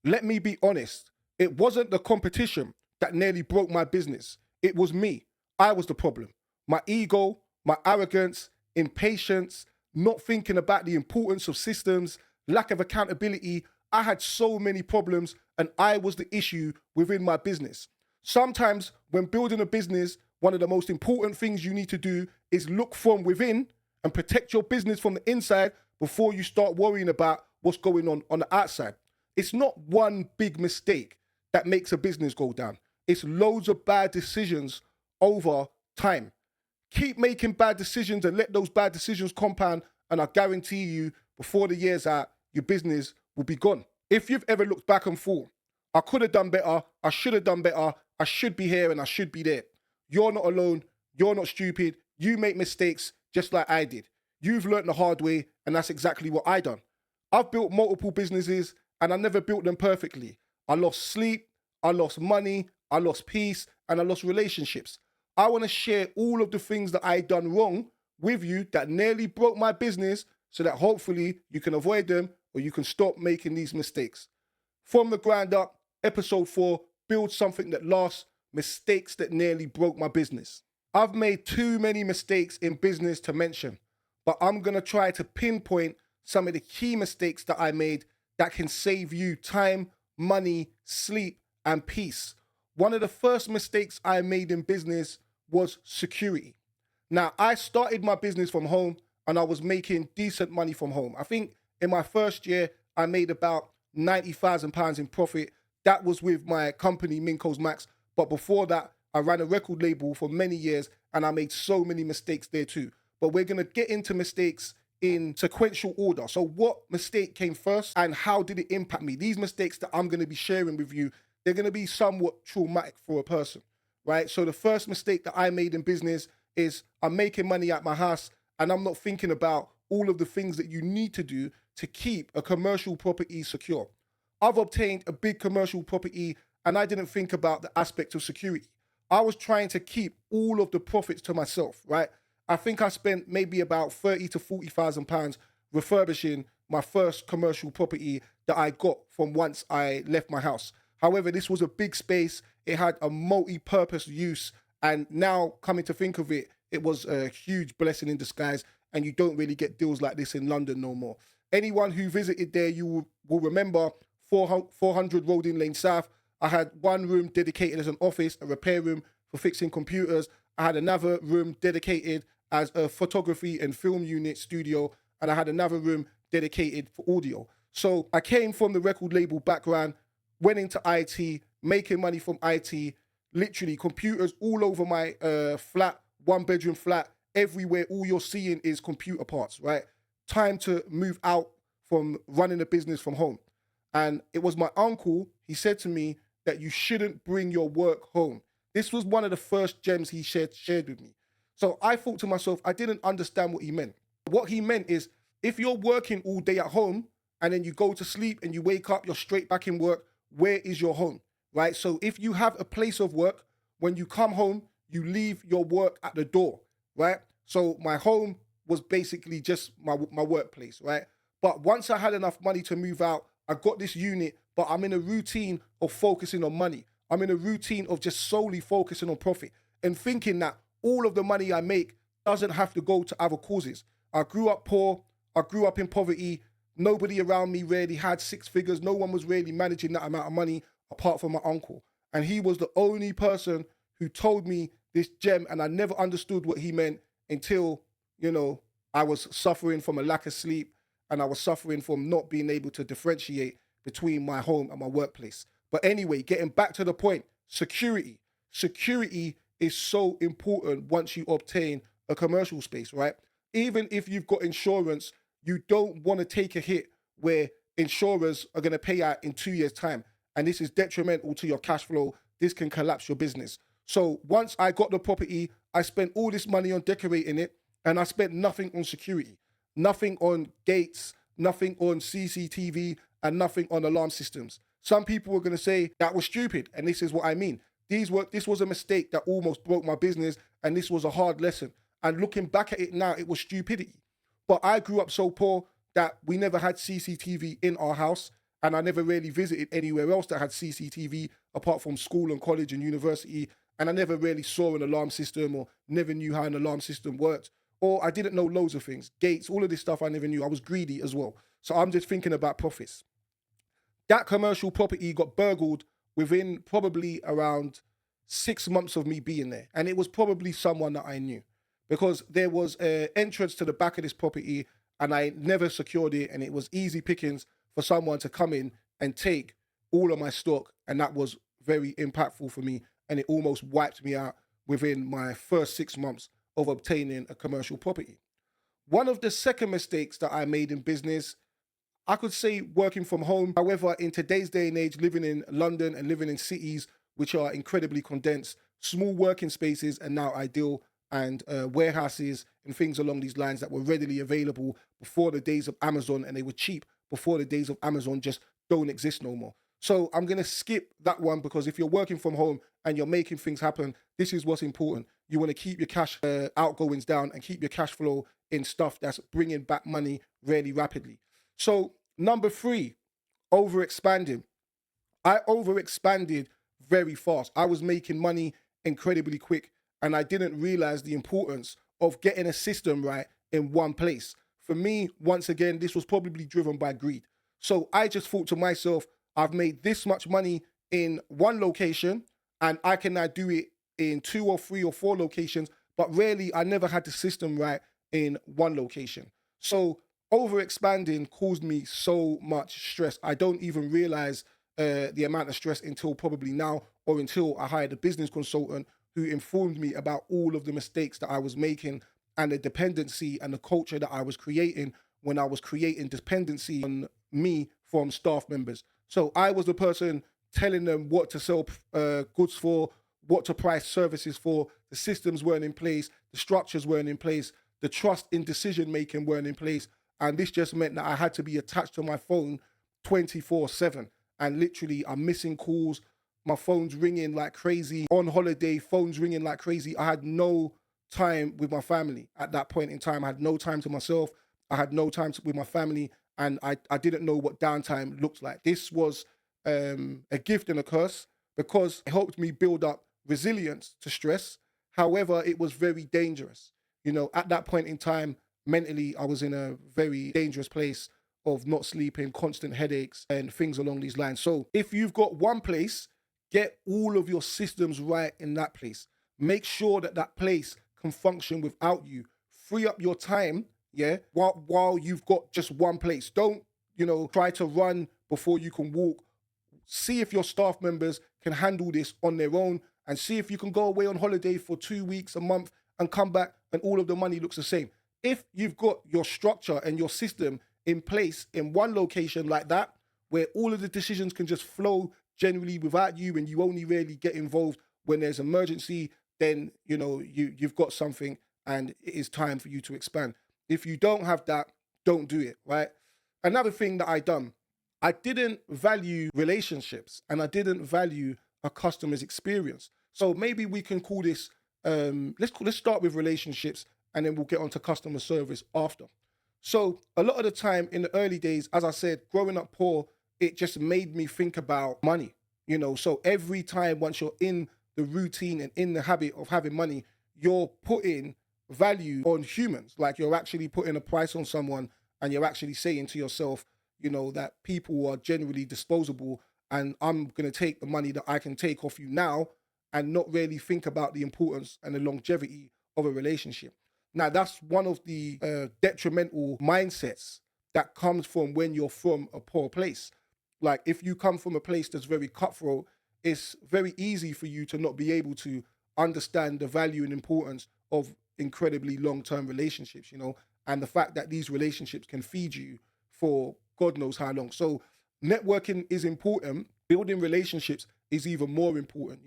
Let me be honest. It wasn't the competition that nearly broke my business. It was me. I was the problem. My ego, my arrogance, impatience, not thinking about the importance of systems, lack of accountability. I had so many problems and I was the issue within my business. Sometimes when building a business, one of the most important things you need to do is look from within and protect your business from the inside before you start worrying about what's going on the outside. It's not one big mistake that makes a business go down. It's loads of bad decisions over time. Keep making bad decisions and let those bad decisions compound, and I guarantee you, before the year's out, your business will be gone. If you've ever looked back and thought, I could have done better, I should have done better, I should be here and I should be there, you're not alone, you're not stupid, you make mistakes just like I did. You've learned the hard way, and that's exactly what I done. I've built multiple businesses and I never built them perfectly. I lost sleep, I lost money, I lost peace, and I lost relationships. I want to share all of the things that I done wrong with you that nearly broke my business so that hopefully you can avoid them or you can stop making these mistakes. From the ground up, episode 4, build something that lasts, mistakes that nearly broke my business. I've made too many mistakes in business to mention, but I'm going to try to pinpoint some of the key mistakes that I made that can save you time, money, sleep, and peace. One of the first mistakes I made in business was security. Now, I started my business from home and I was making decent money from home. I think in my first year, I made about £90,000 in profit. That was with my company, Minko's Max. But before that, I ran a record label for many years and I made so many mistakes there too. But we're going to get into mistakes in sequential order. So what mistake came first and how did it impact me? These mistakes that I'm going to be sharing with you, they're going to be somewhat traumatic for a person, right? So the first mistake that I made in business is I'm making money at my house and I'm not thinking about all of the things that you need to do to keep a commercial property secure. I've obtained a big commercial property and I didn't think about the aspect of security. I was trying to keep all of the profits to myself, right? I think I spent maybe about £30,000 to £40,000 refurbishing my first commercial property that I got from once I left my house. However, this was a big space. It had a multi-purpose use. And now coming to think of it, it was a huge blessing in disguise. And you don't really get deals like this in London no more. Anyone who visited there, you will remember 400 Roding Lane South. I had one room dedicated as an office, a repair room for fixing computers. I had another room dedicated as a photography and film unit studio. And I had another room dedicated for audio. So I came from the record label background, went into IT, making money from IT, literally computers all over my flat, 1-bedroom flat, everywhere. All you're seeing is computer parts, right? Time to move out from running a business from home. And it was my uncle, he said to me that you shouldn't bring your work home. This was one of the first gems he shared with me. So I thought to myself, I didn't understand what he meant. What he meant is if you're working all day at home and then you go to sleep and you wake up, you're straight back in work, where is your home, right? So if you have a place of work, when you come home, you leave your work at the door, right? So my home was basically just my workplace, right? But once I had enough money to move out, I got this unit, but I'm in a routine of focusing on money. I'm in a routine of just solely focusing on profit and thinking that all of the money I make doesn't have to go to other causes. I grew up poor. I grew up in poverty. Nobody around me really had 6 figures. No one was really managing that amount of money apart from my uncle. And he was the only person who told me this gem, and I never understood what he meant until, I was suffering from a lack of sleep and I was suffering from not being able to differentiate between my home and my workplace. But anyway, getting back to the point, security. Security is so important once you obtain a commercial space, right? Even if you've got insurance, you don't want to take a hit where insurers are going to pay out in 2 years' time. And this is detrimental to your cash flow. This can collapse your business. So once I got the property, I spent all this money on decorating it and I spent nothing on security, nothing on gates, nothing on CCTV, and nothing on alarm systems. Some people were going to say that was stupid. And this is what I mean. This was a mistake that almost broke my business. And this was a hard lesson. And looking back at it now, it was stupidity. But I grew up so poor that we never had CCTV in our house. and I never really visited anywhere else that had CCTV apart from school and college and university. And I never really saw an alarm system or never knew how an alarm system worked. Or I didn't know loads of things, gates, all of this stuff I never knew. I was greedy as well. So I'm just thinking about profits. That commercial property got burgled within probably around 6 months of me being there. And it was probably someone that I knew because there was an entrance to the back of this property and I never secured it. And it was easy pickings for someone to come in and take all of my stock. And that was very impactful for me. And it almost wiped me out within my first 6 months of obtaining a commercial property. One of the second mistakes that I made in business, I could say working from home. However, in today's day and age, living in London and living in cities which are incredibly condensed, small working spaces are now ideal, and warehouses and things along these lines that were readily available before the days of Amazon, and they were cheap before the days of Amazon just don't exist no more. So I'm going to skip that one because if you're working from home and you're making things happen, this is what's important. You want to keep your cash outgoings down and keep your cash flow in stuff that's bringing back money really rapidly. So number 3, overexpanding. I overexpanded very fast. I was making money incredibly quick and I didn't realize the importance of getting a system right in one place. For me, once again, this was probably driven by greed. So I just thought to myself, I've made this much money in one location and I can now do it in 2 or 3 or 4 locations, but really I never had the system right in one location. So overexpanding caused me so much stress. I don't even realize the amount of stress until probably now, or until I hired a business consultant who informed me about all of the mistakes that I was making and the dependency and the culture that I was creating when I was creating dependency on me from staff members. So I was the person telling them what to sell goods for, what to price services for. The systems weren't in place, the structures weren't in place, the trust in decision making weren't in place. And this just meant that I had to be attached to my phone 24/7. And literally, I'm missing calls. My phone's ringing like crazy. On holiday, phone's ringing like crazy. I had no time with my family at that point in time. I had no time to myself. I had no time with my family. And I didn't know what downtime looked like. This was a gift and a curse because it helped me build up resilience to stress. However, it was very dangerous. You know, at that point in time, mentally, I was in a very dangerous place of not sleeping, constant headaches, and things along these lines. So if you've got one place, get all of your systems right in that place. Make sure that that place can function without you. Free up your time, yeah, while you've got just one place. Don't, try to run before you can walk. See if your staff members can handle this on their own, and see if you can go away on holiday for 2 weeks, a month, and come back and all of the money looks the same. If you've got your structure and your system in place in one location like that, where all of the decisions can just flow generally without you and you only really get involved when there's emergency, then you've got something and it is time for you to expand. If you don't have that, don't do it, right? Another thing that I didn't value relationships and I didn't value a customer's experience. So maybe we can call this, let's start with relationships and then we'll get onto customer service after. So a lot of the time in the early days, as I said, growing up poor, it just made me think about money, So every time once you're in the routine and in the habit of having money, you're putting value on humans. Like you're actually putting a price on someone and you're actually saying to yourself, that people are generally disposable and I'm going to take the money that I can take off you now and not really think about the importance and the longevity of a relationship. Now, that's one of the detrimental mindsets that comes from when you're from a poor place. Like if you come from a place that's very cutthroat, it's very easy for you to not be able to understand the value and importance of incredibly long-term relationships, and the fact that these relationships can feed you for God knows how long. So networking is important. Building relationships is even more important,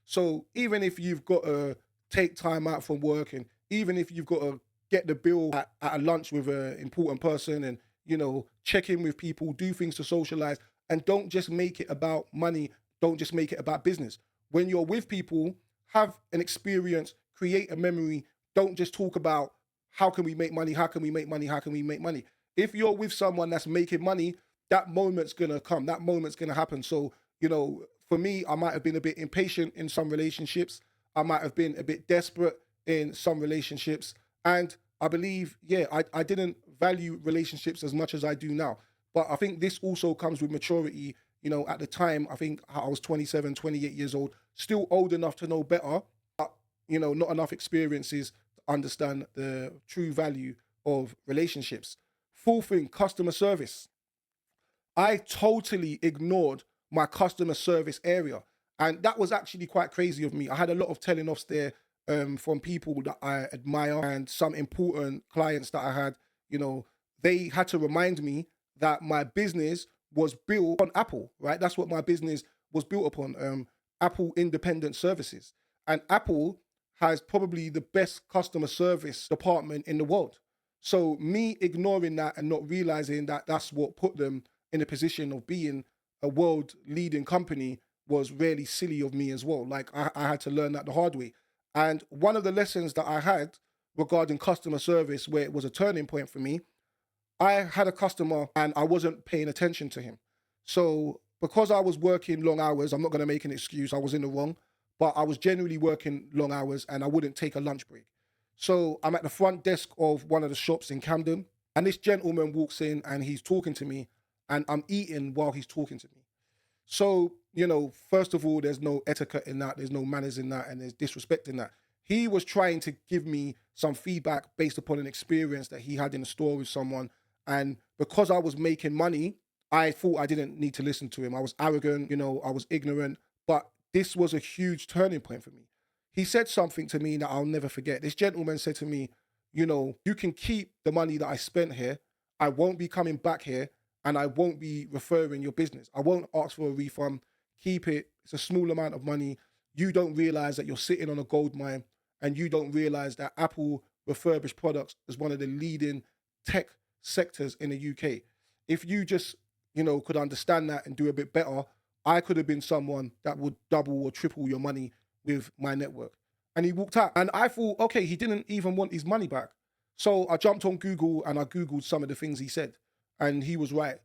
so even if you've got to take time out from work and even if you've got to get the bill at a lunch with an important person and, check in with people, do things to socialize, and don't just make it about money. Don't just make it about business. When you're with people, have an experience, create a memory. Don't just talk about how can we make money? How can we make money? How can we make money? If you're with someone that's making money, that moment's gonna come. That moment's gonna happen. So, for me, I might have been a bit impatient in some relationships. I might have been a bit desperate in some relationships. And I believe, yeah, I didn't value relationships as much as I do now. But I think this also comes with maturity. At the time, I think I was 27, 28 years old, still old enough to know better, but, not enough experiences to understand the true value of relationships. Fourth thing, customer service. I totally ignored my customer service area. And that was actually quite crazy of me. I had a lot of telling offs there from people that I admire and some important clients that I had. You know, they had to remind me that my business was built on Apple, right? That's what my business was built upon, Apple Independent Services. And Apple has probably the best customer service department in the world. So me ignoring that and not realizing that that's what put them in a position of being a world leading company was really silly of me as well. Like I had to learn that the hard way. And one of the lessons that I had regarding customer service, where it was a turning point for me, I had a customer and I wasn't paying attention to him. So because I was working long hours, I'm not going to make an excuse, I was in the wrong, but I was generally working long hours and I wouldn't take a lunch break. So I'm at the front desk of one of the shops in Camden, and this gentleman walks in and he's talking to me, and I'm eating while he's talking to me. So, first of all, there's no etiquette in that, there's no manners in that, and there's disrespect in that. He was trying to give me some feedback based upon an experience that he had in a store with someone. And because I was making money, I thought I didn't need to listen to him. I was arrogant, I was ignorant, but this was a huge turning point for me. He said something to me that I'll never forget. This gentleman said to me, you can keep the money that I spent here. I won't be coming back here and I won't be referring your business. I won't ask for a refund. Keep it. It's a small amount of money. You don't realize that you're sitting on a gold mine, and you don't realize that Apple refurbished products is one of the leading tech sectors in the UK. If you just, could understand that and do a bit better, I could have been someone that would double or triple your money with my network. And he walked out. And I thought, okay, he didn't even want his money back. So I jumped on Google and I Googled some of the things he said. And he was right.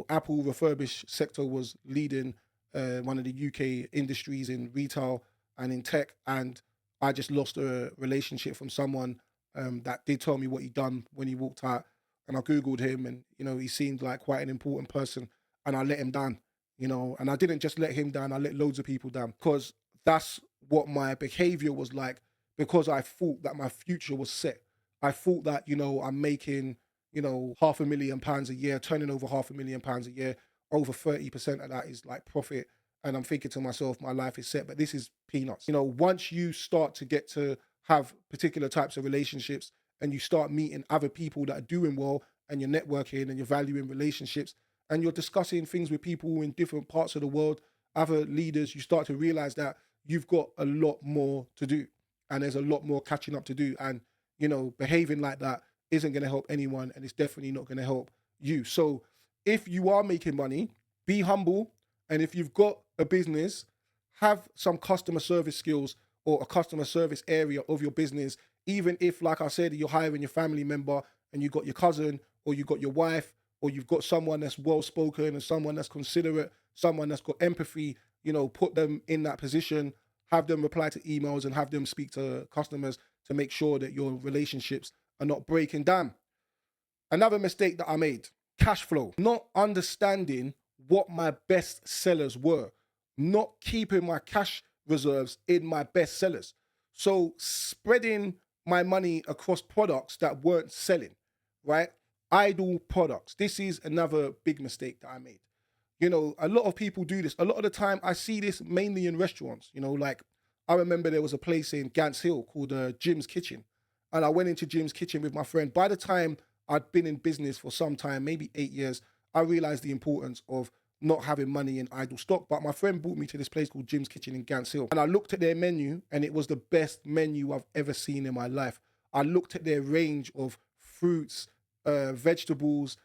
Apple refurbished sector was leading one of the UK industries in retail and in tech. And I just lost a relationship from someone that did tell me what he'd done when he walked out. And I Googled him and, he seemed like quite an important person. And I let him down, and I didn't just let him down. I let loads of people down because that's what my behavior was like, because I thought that my future was set. I thought that, I'm making, £500,000 a year, turning over £500,000 a year. Over 30% of that is like profit. And I'm thinking to myself, my life is set, but this is peanuts. Once you start to get to have particular types of relationships and you start meeting other people that are doing well and you're networking and you're valuing relationships and you're discussing things with people in different parts of the world, other leaders, you start to realize that you've got a lot more to do and there's a lot more catching up to do. And, behaving like that isn't going to help anyone, and it's definitely not going to help you. So if you are making money, be humble. And if you've got a business, have some customer service skills or a customer service area of your business. Even if, like I said, you're hiring your family member and you got your cousin or you got your wife or you've got someone that's well-spoken and someone that's considerate, someone that's got empathy, put them in that position, have them reply to emails and have them speak to customers to make sure that your relationships are not breaking down. Another mistake that I made, cash flow, not understanding what my best sellers were, not keeping my cash reserves in my best sellers. So spreading my money across products that weren't selling, right? Idle products. This is another big mistake that I made. A lot of people do this. A lot of the time I see this mainly in restaurants, like I remember there was a place in Gants Hill called Jim's Kitchen. And I went into Jim's Kitchen with my friend. By the time I'd been in business for some time, maybe 8 years, I realized the importance of not having money in idle stock. But my friend brought me to this place called Jim's Kitchen in Gants Hill. And I looked at their menu and it was the best menu I've ever seen in my life. I looked at their range of fruits, vegetables,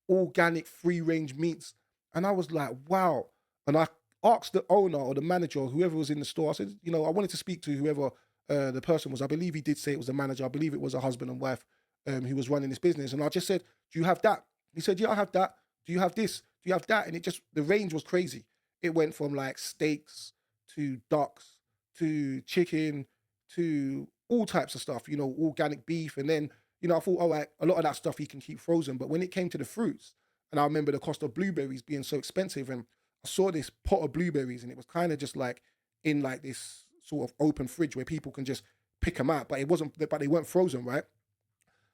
organic free range meats. And I was like, wow. And I asked the owner or the manager or whoever was in the store, I said, I wanted to speak to whoever the person was. I believe he did say it was a manager. I believe it was a husband and wife who was running this business. And I just said, do you have that? He said, yeah, I have that. Do you have this? Do you have that? And the range was crazy. It went from like steaks to ducks to chicken to all types of stuff, organic beef. And then, I thought, all right, a lot of that stuff you can keep frozen. But when it came to the fruits, and I remember the cost of blueberries being so expensive, and I saw this pot of blueberries, and it was kind of just like in like this sort of open fridge where people can just pick them out, but they weren't frozen, right?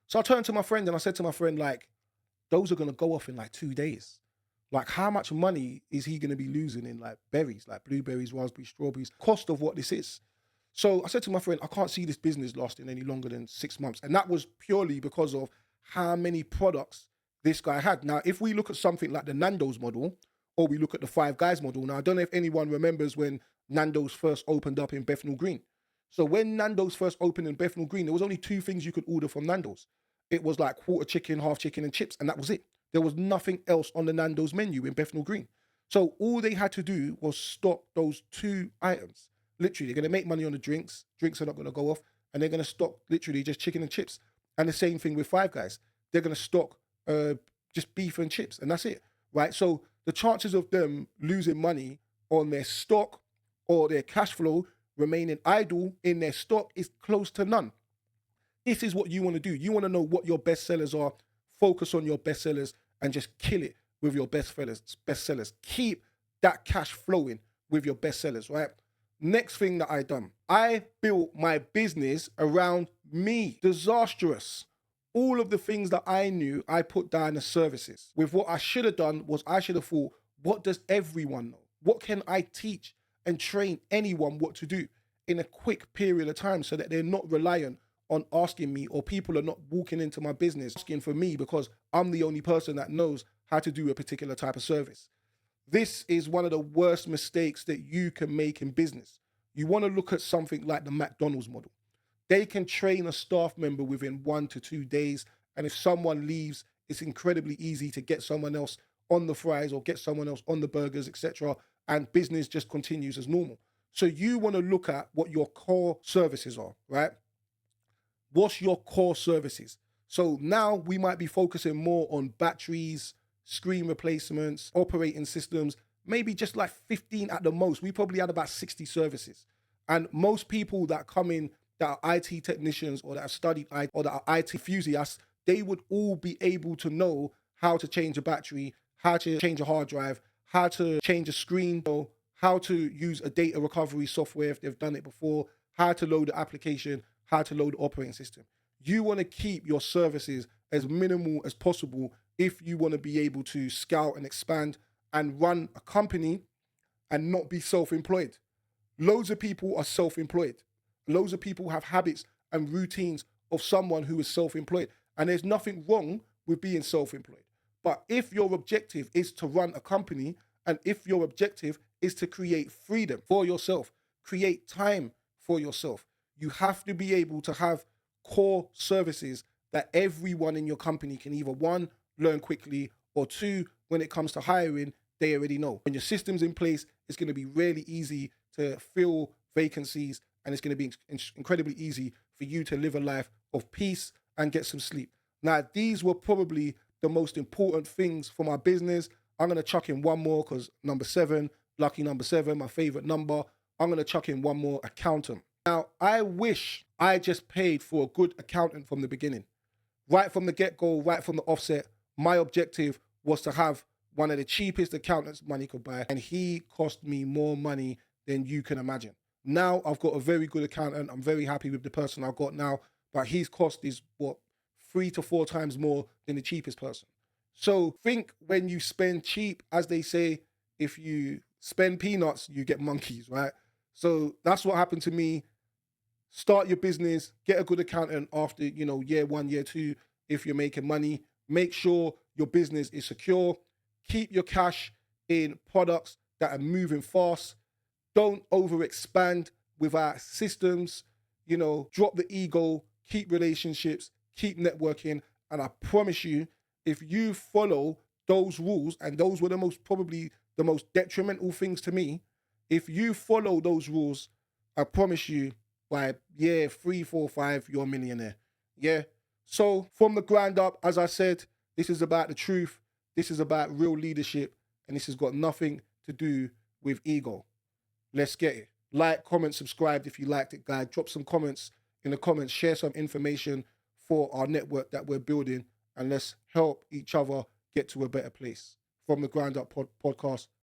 So I turned to my friend and I said to my friend, like, those are gonna go off in like 2 days. Like, how much money is he gonna be losing in like berries, like blueberries, raspberries, strawberries? Cost of what this is. So I said to my friend, I can't see this business lasting any longer than 6 months. And that was purely because of how many products this guy had. Now, if we look at something like the Nando's model, or we look at the Five Guys model, now I don't know if anyone remembers when Nando's first opened up in Bethnal Green. So when Nando's first opened in Bethnal Green, there was only two things you could order from Nando's. It was like quarter chicken, half chicken, and chips, and that was it. There was nothing else on the Nando's menu in Bethnal Green. So all they had to do was stock those two items. Literally, they're going to make money on the drinks. Drinks are not going to go off, and they're going to stock literally just chicken and chips. And the same thing with Five Guys. They're going to stock just beef and chips, and that's it, right? So the chances of them losing money on their stock or their cash flow remaining idle in their stock is close to none. This is what you want to do. You want to know what your best sellers are, focus on your best sellers, and just kill it with your best sellers. Keep that cash flowing with your best sellers, right? Next thing that I done, I built my business around me. Disastrous. All of the things that I knew, I put down as services. With what I should have done was I should have thought, what does everyone know? What can I teach and train anyone what to do in a quick period of time so that they're not reliant on asking me, or people are not walking into my business asking for me because I'm the only person that knows how to do a particular type of service. This is one of the worst mistakes that you can make in business. You want to look at something like the McDonald's model. They can train a staff member within 1 to 2 days. And if someone leaves, it's incredibly easy to get someone else on the fries or get someone else on the burgers, etc. And business just continues as normal. So you want to look at what your core services are, right? What's your core services? So now we might be focusing more on batteries, screen replacements, operating systems, maybe just like 15 at the most. We probably had about 60 services. And most people that come in that are IT technicians or that have studied IT or that are IT enthusiasts, they would all be able to know how to change a battery, how to change a hard drive, how to change a screen, or how to use a data recovery software if they've done it before, how to load the application, how to load the operating system. You want to keep your services as minimal as possible if you want to be able to scale and expand and run a company and not be self-employed. Loads of people are self-employed. Loads of people have habits and routines of someone who is self-employed. And there's nothing wrong with being self-employed. But if your objective is to run a company, and if your objective is to create freedom for yourself, create time for yourself, you have to be able to have core services that everyone in your company can either, one, learn quickly, or two, when it comes to hiring, they already know. When your system's in place, it's going to be really easy to fill vacancies, and it's going to be incredibly easy for you to live a life of peace and get some sleep. Now, these were probably the most important things for my business. I'm going to chuck in one more because number 7, lucky number 7, my favorite number. I'm going to chuck in one more, accountant. Now, I wish I just paid for a good accountant from the beginning. Right from the get-go, right from the offset, my objective was to have one of the cheapest accountants money could buy, and he cost me more money than you can imagine. Now I've got a very good accountant. I'm very happy with the person I've got now, but his cost is 3 to 4 times more than the cheapest person. So think when you spend cheap, as they say, if you spend peanuts, you get monkeys, right? So that's what happened to me. Start your business, get a good accountant after, year 1, year 2, if you're making money. Make sure your business is secure. Keep your cash in products that are moving fast. Don't overexpand without systems. Drop the ego, keep relationships, keep networking. And I promise you, if you follow those rules, and those were probably the most detrimental things to me, if you follow those rules, I promise you, by year 3, 4, 5, you're a millionaire. Yeah. So from the ground up, as I said, this is about the truth. This is about real leadership, and this has got nothing to do with ego. Let's get it. Like, comment, subscribe if you liked it, guys. Drop some comments in the comments. Share some information for our network that we're building, and let's help each other get to a better place. From the Grind Up Podcast,